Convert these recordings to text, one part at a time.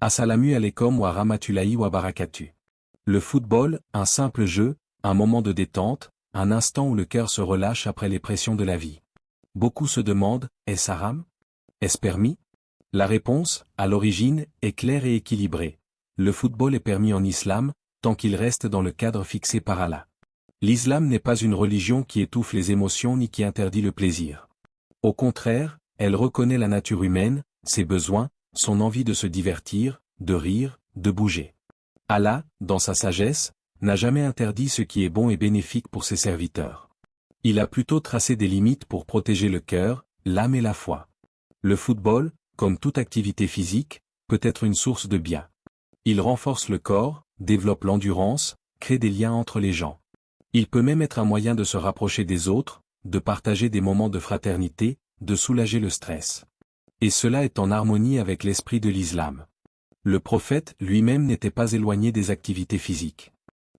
Assalamu alaikum wa rahmatullahi wa barakatuh. Le football, un simple jeu, un moment de détente, un instant où le cœur se relâche après les pressions de la vie. Beaucoup se demandent, est-ce haram? Est-ce permis? La réponse, à l'origine, est claire et équilibrée. Le football est permis en islam, tant qu'il reste dans le cadre fixé par Allah. L'islam n'est pas une religion qui étouffe les émotions ni qui interdit le plaisir. Au contraire, elle reconnaît la nature humaine, ses besoins, son envie de se divertir, de rire, de bouger. Allah, dans sa sagesse, n'a jamais interdit ce qui est bon et bénéfique pour ses serviteurs. Il a plutôt tracé des limites pour protéger le cœur, l'âme et la foi. Le football, comme toute activité physique, peut être une source de bien. Il renforce le corps, développe l'endurance, crée des liens entre les gens. Il peut même être un moyen de se rapprocher des autres, de partager des moments de fraternité, de soulager le stress. Et cela est en harmonie avec l'esprit de l'islam. Le prophète lui-même n'était pas éloigné des activités physiques.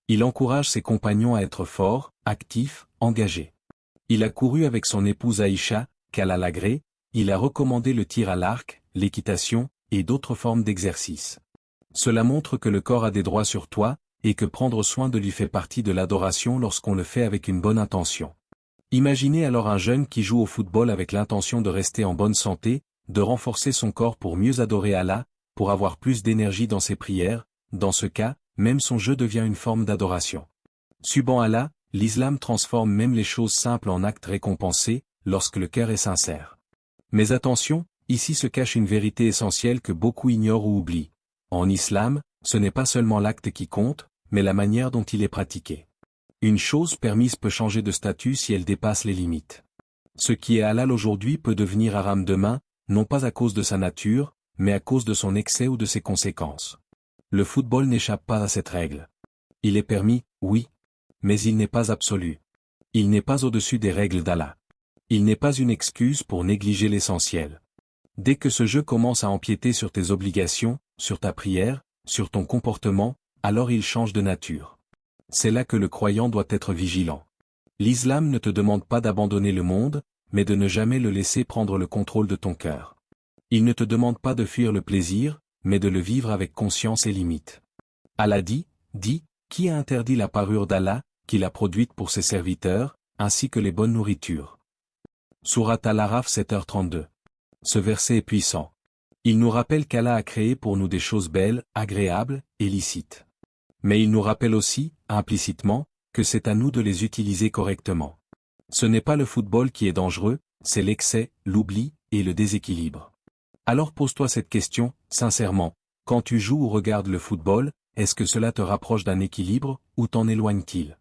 Il encourage ses compagnons à être forts, actifs, engagés. Il a couru avec son épouse Aïcha, qu'Allah l'agrée, il a recommandé le tir à l'arc, l'équitation, et d'autres formes d'exercice. Cela montre que le corps a des droits sur toi, et que prendre soin de lui fait partie de l'adoration lorsqu'on le fait avec une bonne intention. Imaginez alors un jeune qui joue au football avec l'intention de rester en bonne santé, de renforcer son corps pour mieux adorer Allah, pour avoir plus d'énergie dans ses prières. Dans ce cas, même son jeu devient une forme d'adoration. Suivant Allah, l'islam transforme même les choses simples en actes récompensés, lorsque le cœur est sincère. Mais attention, ici se cache une vérité essentielle que beaucoup ignorent ou oublient. En islam, ce n'est pas seulement l'acte qui compte, mais la manière dont il est pratiqué. Une chose permise peut changer de statut si elle dépasse les limites. Ce qui est halal aujourd'hui peut devenir haram demain, non pas à cause de sa nature, mais à cause de son excès ou de ses conséquences. Le football n'échappe pas à cette règle. Il est permis, oui, mais il n'est pas absolu. Il n'est pas au-dessus des règles d'Allah. Il n'est pas une excuse pour négliger l'essentiel. Dès que ce jeu commence à empiéter sur tes obligations, sur ta prière, sur ton comportement, alors il change de nature. C'est là que le croyant doit être vigilant. L'islam ne te demande pas d'abandonner le monde, mais de ne jamais le laisser prendre le contrôle de ton cœur. Il ne te demande pas de fuir le plaisir, mais de le vivre avec conscience et limite. Allah dit, qui a interdit la parure d'Allah, qu'il a produite pour ses serviteurs, ainsi que les bonnes nourritures. Sourate Al-Araf 7h32. Ce verset est puissant. Il nous rappelle qu'Allah a créé pour nous des choses belles, agréables, et licites. Mais il nous rappelle aussi, implicitement, que c'est à nous de les utiliser correctement. Ce n'est pas le football qui est dangereux, c'est l'excès, l'oubli, et le déséquilibre. Alors pose-toi cette question, sincèrement, quand tu joues ou regardes le football, est-ce que cela te rapproche d'un équilibre, ou t'en éloigne-t-il?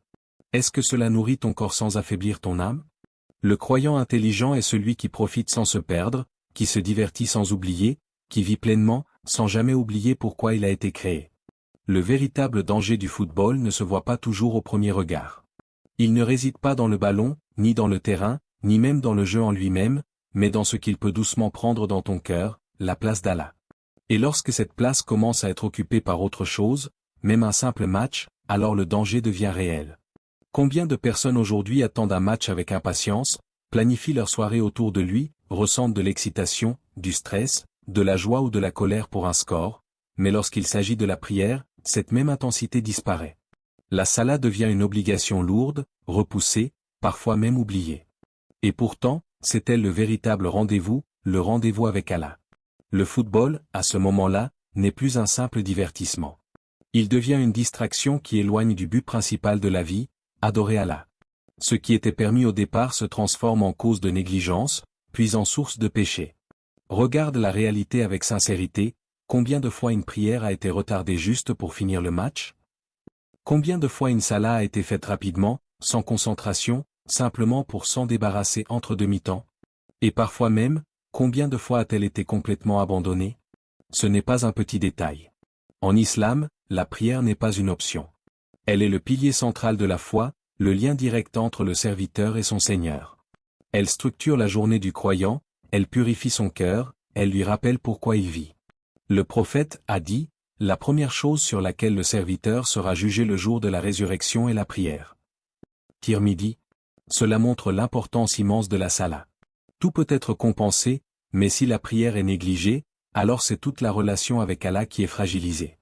Est-ce que cela nourrit ton corps sans affaiblir ton âme? Le croyant intelligent est celui qui profite sans se perdre, qui se divertit sans oublier, qui vit pleinement, sans jamais oublier pourquoi il a été créé. Le véritable danger du football ne se voit pas toujours au premier regard. Il ne réside pas dans le ballon, ni dans le terrain, ni même dans le jeu en lui-même, mais dans ce qu'il peut doucement prendre dans ton cœur, la place d'Allah. Et lorsque cette place commence à être occupée par autre chose, même un simple match, alors le danger devient réel. Combien de personnes aujourd'hui attendent un match avec impatience, planifient leur soirée autour de lui, ressentent de l'excitation, du stress, de la joie ou de la colère pour un score, mais lorsqu'il s'agit de la prière, cette même intensité disparaît. La salat devient une obligation lourde, repoussée, parfois même oubliée. Et pourtant, c'est elle le véritable rendez-vous, le rendez-vous avec Allah. Le football, à ce moment-là, n'est plus un simple divertissement. Il devient une distraction qui éloigne du but principal de la vie, adorer Allah. Ce qui était permis au départ se transforme en cause de négligence, puis en source de péché. Regarde la réalité avec sincérité, combien de fois une prière a été retardée juste pour finir le match? Combien de fois une salat a été faite rapidement, sans concentration, simplement pour s'en débarrasser entre demi-temps? Et parfois même, combien de fois a-t-elle été complètement abandonnée? Ce n'est pas un petit détail. En islam, la prière n'est pas une option. Elle est le pilier central de la foi, le lien direct entre le serviteur et son Seigneur. Elle structure la journée du croyant, elle purifie son cœur, elle lui rappelle pourquoi il vit. Le prophète a dit, la première chose sur laquelle le serviteur sera jugé le jour de la résurrection est la prière. Tirmidhi. Cela montre l'importance immense de la salat. Tout peut être compensé, mais si la prière est négligée, alors c'est toute la relation avec Allah qui est fragilisée.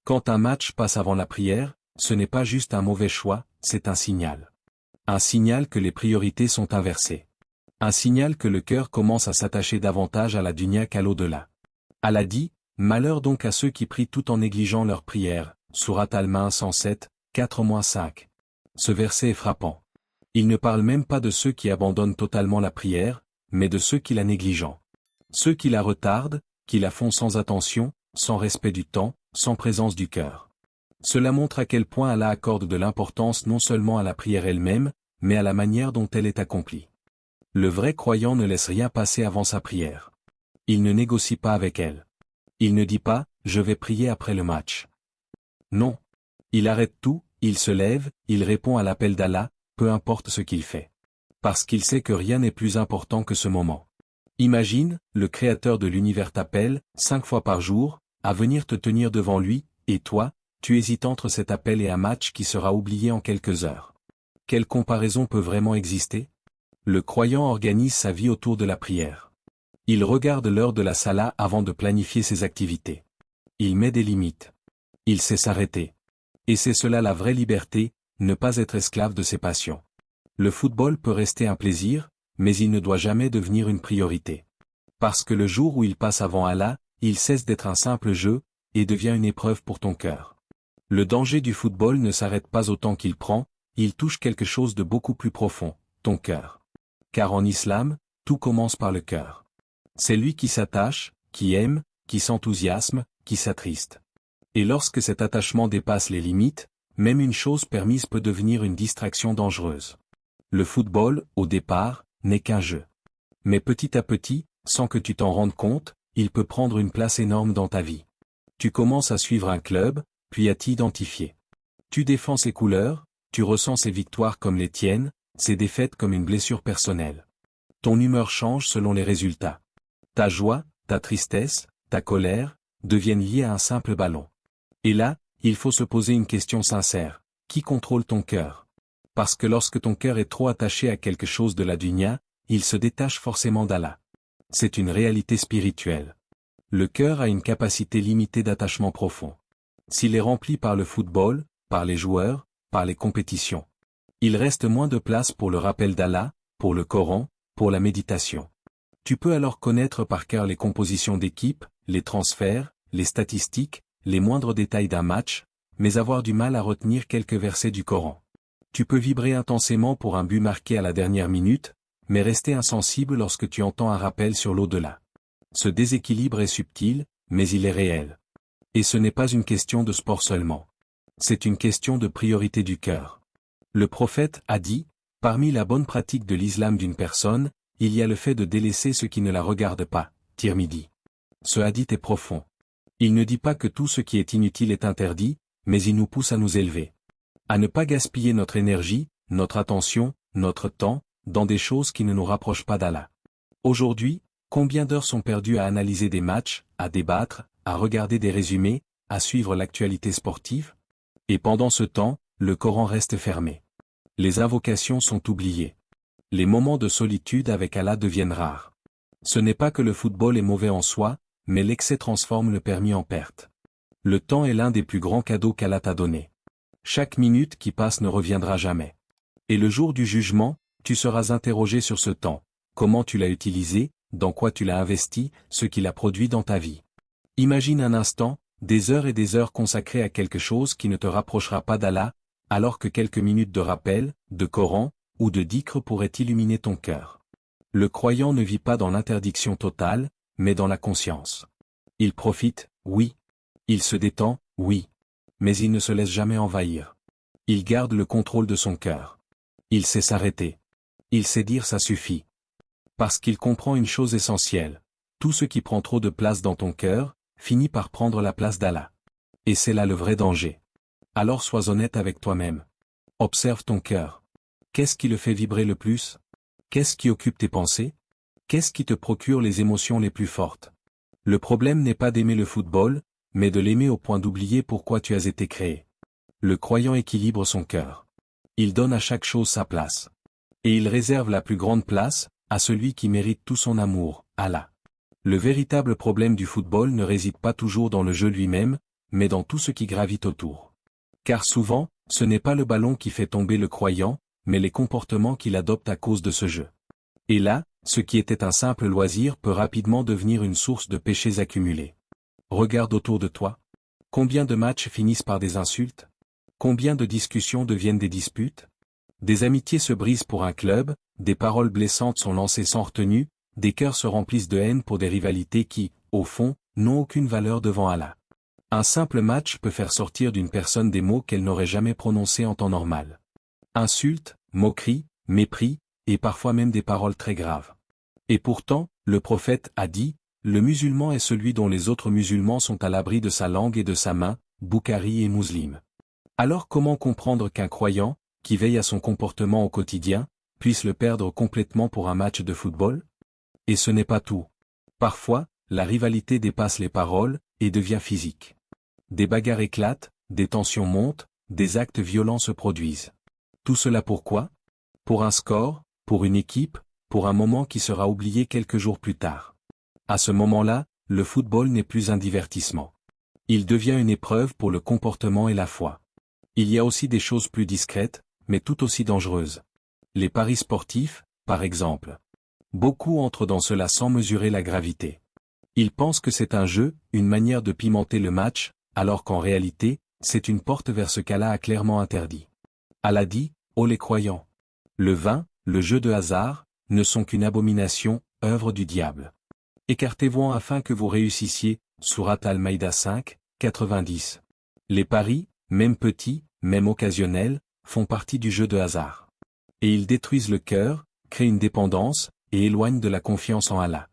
Quand un match passe avant la prière, ce n'est pas juste un mauvais choix, c'est un signal. Un signal que les priorités sont inversées. Un signal que le cœur commence à s'attacher davantage à la dunya qu'à l'au-delà. Allah dit, « Malheur donc à ceux qui prient tout en négligeant leur prière » Sourate Al-Maun 107, 4-5. Ce verset est frappant. Il ne parle même pas de ceux qui abandonnent totalement la prière, mais de ceux qui la négligent. Ceux qui la retardent, qui la font sans attention, sans respect du temps, sans présence du cœur. Cela montre à quel point Allah accorde de l'importance non seulement à la prière elle-même, mais à la manière dont elle est accomplie. Le vrai croyant ne laisse rien passer avant sa prière. Il ne négocie pas avec elle. Il ne dit pas, je vais prier après le match. Non. Il arrête tout, il se lève, il répond à l'appel d'Allah, peu importe ce qu'il fait. Parce qu'il sait que rien n'est plus important que ce moment. Imagine, le Créateur de l'univers t'appelle, 5 fois par jour, à venir te tenir devant lui, et toi, tu hésites entre cet appel et un match qui sera oublié en quelques heures. Quelle comparaison peut vraiment exister? Le croyant organise sa vie autour de la prière. Il regarde l'heure de la salat avant de planifier ses activités. Il met des limites. Il sait s'arrêter. Et c'est cela la vraie liberté, ne pas être esclave de ses passions. Le football peut rester un plaisir, mais il ne doit jamais devenir une priorité. Parce que le jour où il passe avant Allah, il cesse d'être un simple jeu, et devient une épreuve pour ton cœur. Le danger du football ne s'arrête pas au temps qu'il prend, il touche quelque chose de beaucoup plus profond, ton cœur. Car en islam, tout commence par le cœur. C'est lui qui s'attache, qui aime, qui s'enthousiasme, qui s'attriste. Et lorsque cet attachement dépasse les limites, même une chose permise peut devenir une distraction dangereuse. Le football, au départ, n'est qu'un jeu. Mais petit à petit, sans que tu t'en rendes compte, il peut prendre une place énorme dans ta vie. Tu commences à suivre un club, puis à t'identifier. Tu défends ses couleurs, tu ressens ses victoires comme les tiennes, ses défaites comme une blessure personnelle. Ton humeur change selon les résultats. Ta joie, ta tristesse, ta colère, deviennent liées à un simple ballon. Et là, il faut se poser une question sincère. Qui contrôle ton cœur? Parce que lorsque ton cœur est trop attaché à quelque chose de la dunya, il se détache forcément d'Allah. C'est une réalité spirituelle. Le cœur a une capacité limitée d'attachement profond. S'il est rempli par le football, par les joueurs, par les compétitions, il reste moins de place pour le rappel d'Allah, pour le Coran, pour la méditation. Tu peux alors connaître par cœur les compositions d'équipe, les transferts, les statistiques, les moindres détails d'un match, mais avoir du mal à retenir quelques versets du Coran. Tu peux vibrer intensément pour un but marqué à la dernière minute, mais rester insensible lorsque tu entends un rappel sur l'au-delà. Ce déséquilibre est subtil, mais il est réel. Et ce n'est pas une question de sport seulement. C'est une question de priorité du cœur. Le prophète a dit, parmi la bonne pratique de l'islam d'une personne, il y a le fait de délaisser ce qui ne la regarde pas, Tirmidhi. Ce hadith est profond. Il ne dit pas que tout ce qui est inutile est interdit, mais il nous pousse à nous élever. À ne pas gaspiller notre énergie, notre attention, notre temps, dans des choses qui ne nous rapprochent pas d'Allah. Aujourd'hui, combien d'heures sont perdues à analyser des matchs, à débattre, à regarder des résumés, à suivre l'actualité sportive? Et pendant ce temps, le Coran reste fermé. Les invocations sont oubliées. Les moments de solitude avec Allah deviennent rares. Ce n'est pas que le football est mauvais en soi, mais l'excès transforme le permis en perte. Le temps est l'un des plus grands cadeaux qu'Allah t'a donné. Chaque minute qui passe ne reviendra jamais. Et le jour du jugement, tu seras interrogé sur ce temps, comment tu l'as utilisé, dans quoi tu l'as investi, ce qu'il a produit dans ta vie. Imagine un instant, des heures et des heures consacrées à quelque chose qui ne te rapprochera pas d'Allah, alors que quelques minutes de rappel, de Coran, ou de dhikr pourraient illuminer ton cœur. Le croyant ne vit pas dans l'interdiction totale, mais dans la conscience. Il profite, oui. Il se détend, oui. Mais il ne se laisse jamais envahir. Il garde le contrôle de son cœur. Il sait s'arrêter. Il sait dire ça suffit. Parce qu'il comprend une chose essentielle. Tout ce qui prend trop de place dans ton cœur, finit par prendre la place d'Allah. Et c'est là le vrai danger. Alors sois honnête avec toi-même. Observe ton cœur. Qu'est-ce qui le fait vibrer le plus? Qu'est-ce qui occupe tes pensées? Qu'est-ce qui te procure les émotions les plus fortes? Le problème n'est pas d'aimer le football, mais de l'aimer au point d'oublier pourquoi tu as été créé. Le croyant équilibre son cœur. Il donne à chaque chose sa place. Et il réserve la plus grande place, à celui qui mérite tout son amour, Allah. Le véritable problème du football ne réside pas toujours dans le jeu lui-même, mais dans tout ce qui gravite autour. Car souvent, ce n'est pas le ballon qui fait tomber le croyant, mais les comportements qu'il adopte à cause de ce jeu. Et là, ce qui était un simple loisir peut rapidement devenir une source de péchés accumulés. Regarde autour de toi. Combien de matchs finissent par des insultes? Combien de discussions deviennent des disputes? Des amitiés se brisent pour un club, des paroles blessantes sont lancées sans retenue, des cœurs se remplissent de haine pour des rivalités qui, au fond, n'ont aucune valeur devant Allah. Un simple match peut faire sortir d'une personne des mots qu'elle n'aurait jamais prononcés en temps normal. Insultes, moqueries, mépris, et parfois même des paroles très graves. Et pourtant, le prophète a dit, « Le musulman est celui dont les autres musulmans sont à l'abri de sa langue et de sa main, Bukhari et Muslim. » Alors comment comprendre qu'un croyant, qui veille à son comportement au quotidien, puisse le perdre complètement pour un match de football? Et ce n'est pas tout. Parfois, la rivalité dépasse les paroles, et devient physique. Des bagarres éclatent, des tensions montent, des actes violents se produisent. Tout cela pourquoi? Pour un score, pour une équipe, pour un moment qui sera oublié quelques jours plus tard. À ce moment-là, le football n'est plus un divertissement. Il devient une épreuve pour le comportement et la foi. Il y a aussi des choses plus discrètes, mais tout aussi dangereuses. Les paris sportifs, par exemple. Beaucoup entrent dans cela sans mesurer la gravité. Ils pensent que c'est un jeu, une manière de pimenter le match, alors qu'en réalité, c'est une porte vers ce qu'Allah a clairement interdit. Allah dit, ô les croyants. Le vin, le jeu de hasard, ne sont qu'une abomination, œuvre du diable. Écartez-vous afin que vous réussissiez, Sourate Al-Maïda 5, 90. Les paris, même petits, même occasionnels, font partie du jeu de hasard. Et ils détruisent le cœur, créent une dépendance, et éloignent de la confiance en Allah.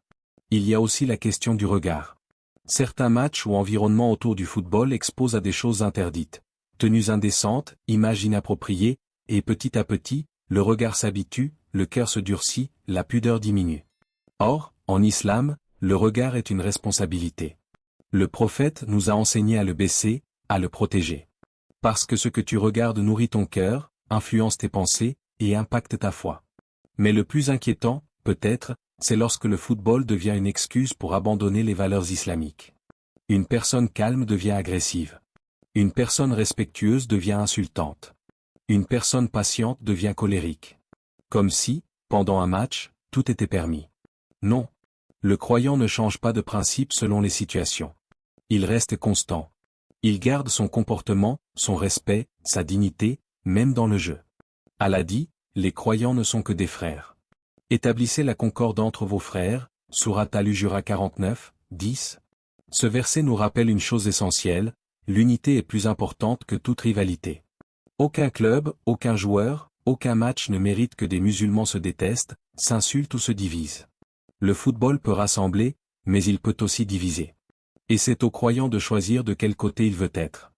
Il y a aussi la question du regard. Certains matchs ou environnements autour du football exposent à des choses interdites. Tenues indécentes, images inappropriées, et petit à petit, le regard s'habitue, le cœur se durcit, la pudeur diminue. Or, en islam, le regard est une responsabilité. Le prophète nous a enseigné à le baisser, à le protéger. Parce que ce que tu regardes nourrit ton cœur, influence tes pensées, et impacte ta foi. Mais le plus inquiétant, peut-être, c'est lorsque le football devient une excuse pour abandonner les valeurs islamiques. Une personne calme devient agressive. Une personne respectueuse devient insultante. Une personne patiente devient colérique. Comme si, pendant un match, tout était permis. Non. Le croyant ne change pas de principe selon les situations. Il reste constant. Il garde son comportement, son respect, sa dignité, même dans le jeu. Allah dit, les croyants ne sont que des frères. Établissez la concorde entre vos frères, Sourate Al-Hujurat 49, 10. Ce verset nous rappelle une chose essentielle, l'unité est plus importante que toute rivalité. Aucun club, aucun joueur, aucun match ne mérite que des musulmans se détestent, s'insultent ou se divisent. Le football peut rassembler, mais il peut aussi diviser. Et c'est au croyant de choisir de quel côté il veut être.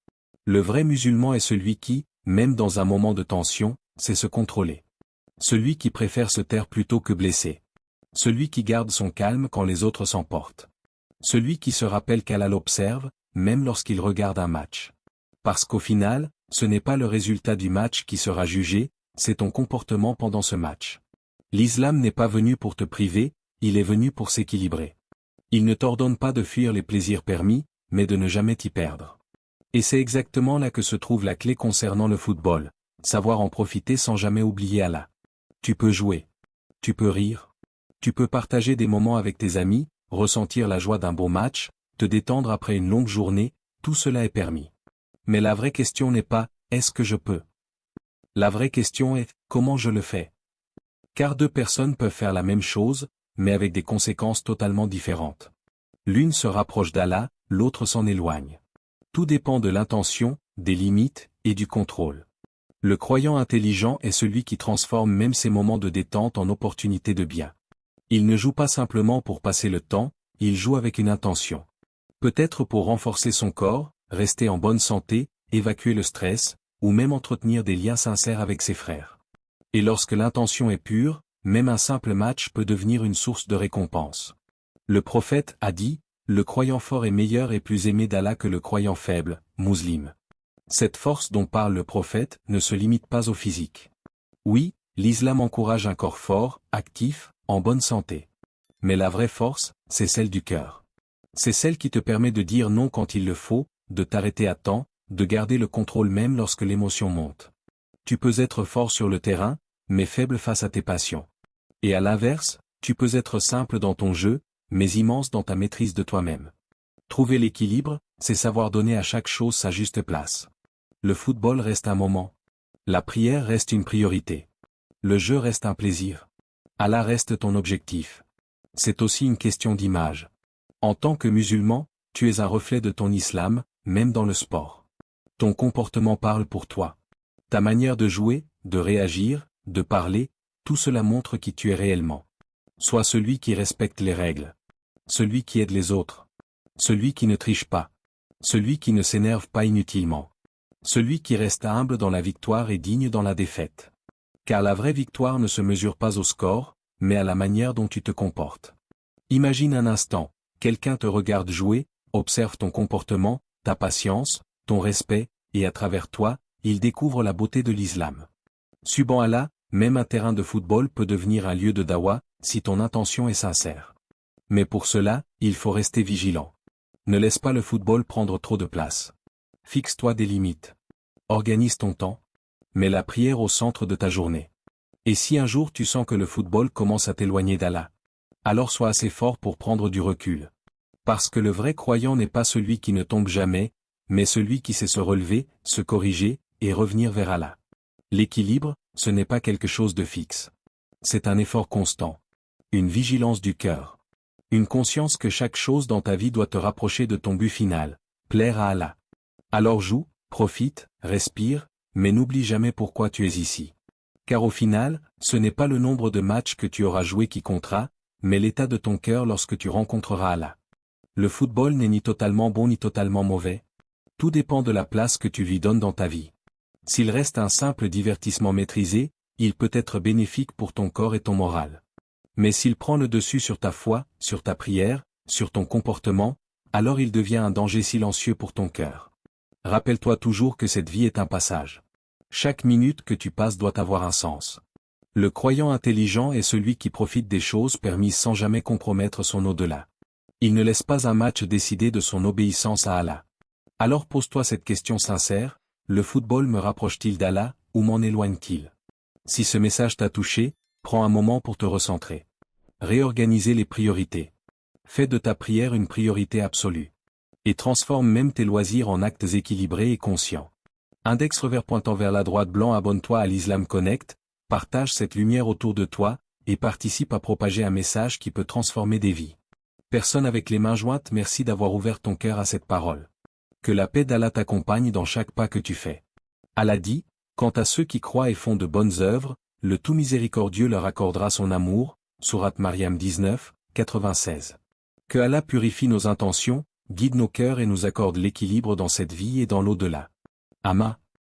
Le vrai musulman est celui qui, même dans un moment de tension, sait se contrôler. Celui qui préfère se taire plutôt que blesser. Celui qui garde son calme quand les autres s'emportent. Celui qui se rappelle qu'Allah l'observe, même lorsqu'il regarde un match. Parce qu'au final, ce n'est pas le résultat du match qui sera jugé, c'est ton comportement pendant ce match. L'islam n'est pas venu pour te priver, il est venu pour s'équilibrer. Il ne t'ordonne pas de fuir les plaisirs permis, mais de ne jamais t'y perdre. Et c'est exactement là que se trouve la clé concernant le football, savoir en profiter sans jamais oublier Allah. Tu peux jouer. Tu peux rire. Tu peux partager des moments avec tes amis, ressentir la joie d'un beau match, te détendre après une longue journée, tout cela est permis. Mais la vraie question n'est pas « est-ce que je peux ?» La vraie question est « comment je le fais ?» Car deux personnes peuvent faire la même chose, mais avec des conséquences totalement différentes. L'une se rapproche d'Allah, l'autre s'en éloigne. Tout dépend de l'intention, des limites, et du contrôle. Le croyant intelligent est celui qui transforme même ses moments de détente en opportunités de bien. Il ne joue pas simplement pour passer le temps, il joue avec une intention. Peut-être pour renforcer son corps, rester en bonne santé, évacuer le stress, ou même entretenir des liens sincères avec ses frères. Et lorsque l'intention est pure, même un simple match peut devenir une source de récompense. Le prophète a dit, « Le croyant fort est meilleur et plus aimé d'Allah que le croyant faible, Muslim. » Cette force dont parle le prophète ne se limite pas au physique. Oui, l'islam encourage un corps fort, actif, en bonne santé. Mais la vraie force, c'est celle du cœur. C'est celle qui te permet de dire non quand il le faut, de t'arrêter à temps, de garder le contrôle même lorsque l'émotion monte. Tu peux être fort sur le terrain, mais faible face à tes passions. Et à l'inverse, tu peux être simple dans ton jeu, mais immense dans ta maîtrise de toi-même. Trouver l'équilibre, c'est savoir donner à chaque chose sa juste place. Le football reste un moment. La prière reste une priorité. Le jeu reste un plaisir. Allah reste ton objectif. C'est aussi une question d'image. En tant que musulman, tu es un reflet de ton islam, même dans le sport. Ton comportement parle pour toi. Ta manière de jouer, de réagir, de parler, tout cela montre qui tu es réellement. Sois celui qui respecte les règles. Celui qui aide les autres. Celui qui ne triche pas. Celui qui ne s'énerve pas inutilement. Celui qui reste humble dans la victoire et digne dans la défaite. Car la vraie victoire ne se mesure pas au score, mais à la manière dont tu te comportes. Imagine un instant, quelqu'un te regarde jouer, observe ton comportement, ta patience, ton respect, et à travers toi, il découvre la beauté de l'islam. Subhan Allah, même un terrain de football peut devenir un lieu de dawa, si ton intention est sincère. Mais pour cela, il faut rester vigilant. Ne laisse pas le football prendre trop de place. Fixe-toi des limites. Organise ton temps. Mets la prière au centre de ta journée. Et si un jour tu sens que le football commence à t'éloigner d'Allah, alors sois assez fort pour prendre du recul. Parce que le vrai croyant n'est pas celui qui ne tombe jamais, mais celui qui sait se relever, se corriger, et revenir vers Allah. L'équilibre, ce n'est pas quelque chose de fixe. C'est un effort constant. Une vigilance du cœur. Une conscience que chaque chose dans ta vie doit te rapprocher de ton but final, plaire à Allah. Alors joue, profite, respire, mais n'oublie jamais pourquoi tu es ici. Car au final, ce n'est pas le nombre de matchs que tu auras joué qui comptera, mais l'état de ton cœur lorsque tu rencontreras Allah. Le football n'est ni totalement bon ni totalement mauvais. Tout dépend de la place que tu lui donnes dans ta vie. S'il reste un simple divertissement maîtrisé, il peut être bénéfique pour ton corps et ton moral. Mais s'il prend le dessus sur ta foi, sur ta prière, sur ton comportement, alors il devient un danger silencieux pour ton cœur. Rappelle-toi toujours que cette vie est un passage. Chaque minute que tu passes doit avoir un sens. Le croyant intelligent est celui qui profite des choses permises sans jamais compromettre son au-delà. Il ne laisse pas un match décider de son obéissance à Allah. Alors pose-toi cette question sincère, le football me rapproche-t-il d'Allah, ou m'en éloigne-t-il? Si ce message t'a touché, prends un moment pour te recentrer. Réorganiser les priorités. Fais de ta prière une priorité absolue. Et transforme même tes loisirs en actes équilibrés et conscients. Index revers pointant vers la droite blanc. Abonne-toi à l'Islam Connect, partage cette lumière autour de toi, et participe à propager un message qui peut transformer des vies. Personne avec les mains jointes, merci d'avoir ouvert ton cœur à cette parole. Que la paix d'Allah t'accompagne dans chaque pas que tu fais. Allah dit, quant à ceux qui croient et font de bonnes œuvres, le tout miséricordieux leur accordera son amour, Sourate Maryam 19, 96. Que Allah purifie nos intentions, guide nos cœurs et nous accorde l'équilibre dans cette vie et dans l'au-delà. Ama.